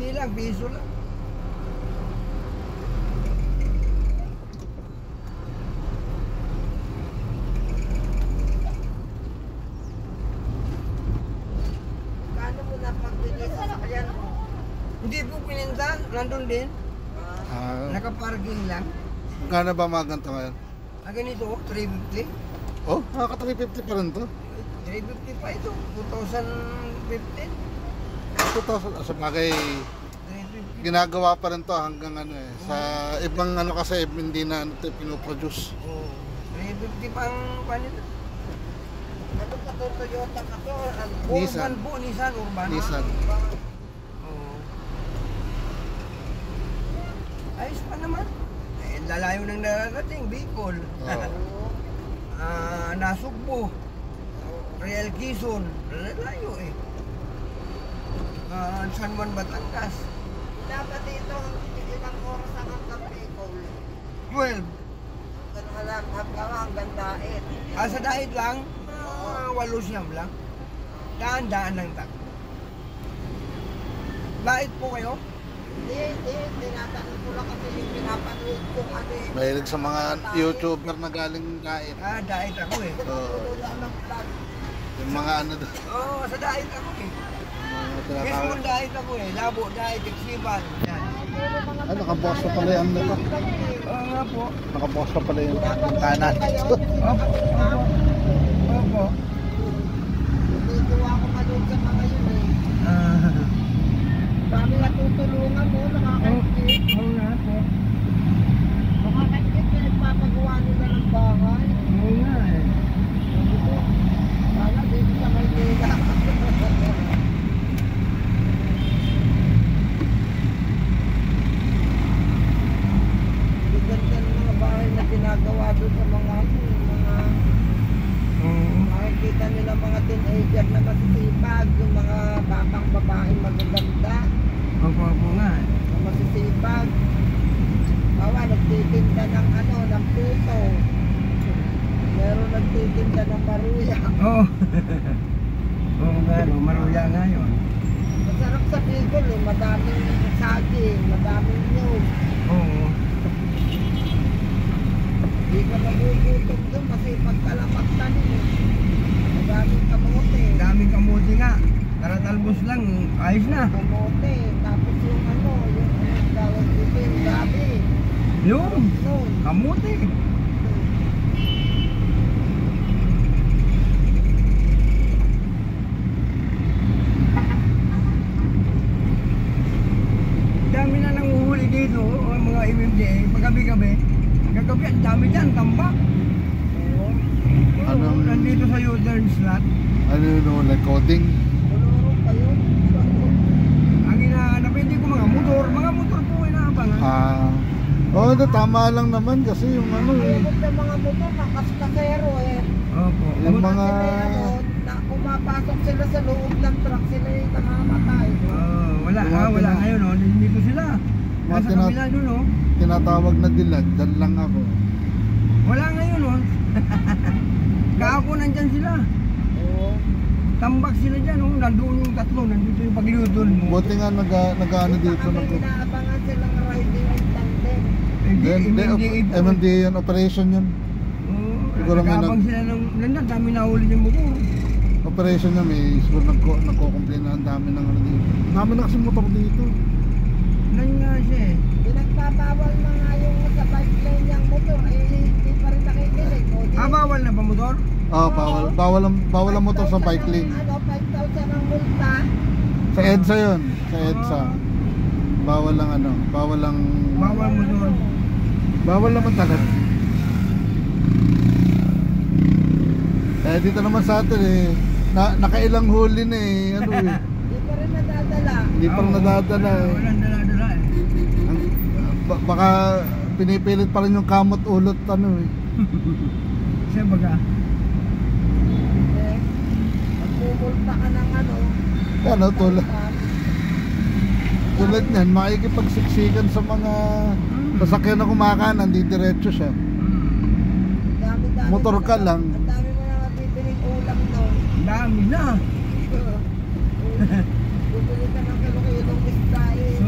Hindi lang, piso lang. Kano mo na pagbili sa sakyan mo? Hindi po pininta, nandun din. Nakaparking lang. Magkano ba mga ganito ngayon? Ganito, 350. Oh, nakaka 350 pa rin to. 350 pa ito, 2015. 2,000, sa bagay, 350. ginagawa pa rin to hanggang ano eh. Sa ibang ano kasi hindi na ano, pinoproduce. Oh, 350 pa ang kanito. Ano ka to, Toyota ka to? Nissan. Urban po, Nissan, Urban. Nissan. Oh. Ayos pa naman. Eh, lalayo nang narating, Bicol. Nasugbo. Real Quezon. Lalayo eh. San Juan, Batangas. Dapat dito, ilang oras ang hanggang Bicol? 12. Hanggang Dait. Sa Dait lang, 8 lang. Daan-daan lang tak. Dait po kayo? Hindi. Tinatanong ko lang kasi yung pinapanood kong ano eh. Mahilig sa mga YouTuber na galing Dait. Dait ako eh. Yung mga ano doon. Sa Dait ako eh. Mismo Dait ako eh. Labo, Dait, Iksiban. Yan. Ay, nakabukas pa pala yung ano. Oo nga po. Nakabukas pa pala yung kanan. Opo. Tutuwa ko pa doon sa mga yun eh. Dami na tutulungan mo, nakakaikit. Oo nga po. Nakakaikit na nagpapagawa nila ng bahay. Oo nga eh. Sana dito sa Maynila. Ganda ng mga bahay na ginagawa doon sa mga makikita nila mga teenager na masisipag, yung mga batang babae magaganda. Opo nga. Na masisipag. Bawa, nagtitinda ng ng puto. Meron nagtitinda ng maruya. Oo. Oo nga, maruya nga yun. Masarap sa Bicol eh, madaming saging, madaming nyug. Oo. Hindi ka magugutom doon kasi pagkalamat tanin eh. Madaming kamote. Daming kamote nga. Karatalbos lang, ayos na. Kamote, tapos yung yung tawag dito yung gabi. Yun, kamote. Dami na nanguhuli dito, mga MMDA, paggabi-gabi. Kagabi, ang dami dyan, tambak. Nandito sa U-turn slot. Ano yun, like coding? Ang hinahanap, hindi ko mga motor po inaabangan. Oo, tama lang naman kasi yung ano eh. Yung mga motor, nakaskasero eh. Opo. Yung mga... Pumapasok sila sa loob ng truck, sila yung namamatay. Wala ngayon, dito sila. Nasa kabila doon, tinatawag na dilag, dyan lang ako. Wala ngayon, Kako nandyan sila. Tambak sila dyan, nandoon yung tatlo, nandito yung paglutol mo. Buti nga nag-ano dito. Inaabangan silang riding in tandem. MMDA yun, operation yun. Siguro nag-abang sila ng dami nahuli ng buko. Operation na siguro nagko-complain na ang dami ng ano dito. Dami na kasi motor dito. Nan nga siya eh. Pinagpapawal na nga yung sa bike lane niyang motor, hindi pa rin nakikinig. Bawal na ba motor? Bawal ang motor sa bike lane. 5,000 ang multa. Sa EDSA yun, sa EDSA. Bawal motor. Bawal naman talaga. Dito naman sa atin nakailang huli na ano eh. Hindi pa rin nadadala. Hindi pa rin nadadala eh. Walang dala eh. Baka pinipilit pa rin yung kamot ulot eh. Siya baga. Magpupulta ka ng tulad niyan, makikipagsiksikan sa mga sasakyan na kumakanan, di diretso siya. Motor ka lang. Ang dami mo na mabibiling ulam doon. Dami na. Bumili ka ng kilo-kilong isda eh.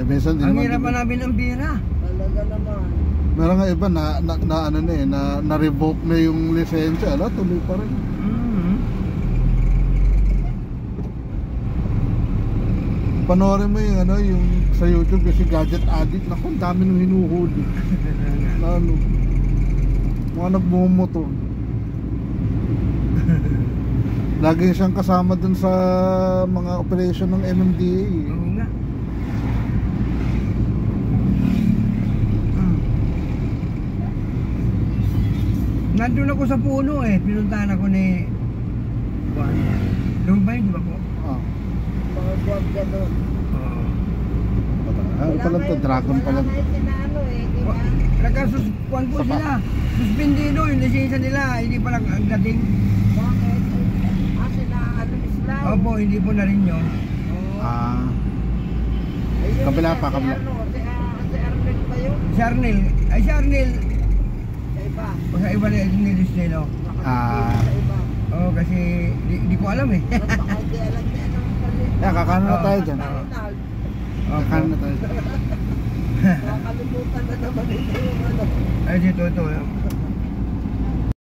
Eh, minsan din Ang naman hirap din- pa namin ng bira. Talaga naman. Meron nga iba na ano na eh, na revoke na yung lisensya, ala tuloy pa rin. Mm. Panoorin mo yung ano, yung sa YouTube kasi Gadget Addict, naku, ang dami nung hinuhuli. Na ano, mga nagmumotor. Lagi siyang kasama dun sa mga operation ng MMDA. Oo nga. Nandun ako sa puno eh. Pinuntahan ako ni Juan. Doon ba yun, di ba po? Ah, Mga buwag gano'n. Oo. ano pala to, Dragon pala. Wala na sinano eh, di ba? Nagkasuskuan po sila. Suspindido yung lisensya nila. Hindi pa lang ang dating. Bakit? Sila ano Islam? Opo, hindi po na rin yun. Oo. Ah, Ayun, kabila si pa, kabila. Ano, si Arnel ba yun? Si Arnel. Ay, si Arnel. Sa iba. O sa iba na nilis nila. Ah. Sa iba. Oo, kasi di ko alam eh. Baka hindi alam niya anong palit. yeah, kakaano na tayo dyan. Arnal. Kakaano na tayo. Nakakalimutan na naman ito yung ano. Ay, si Toto.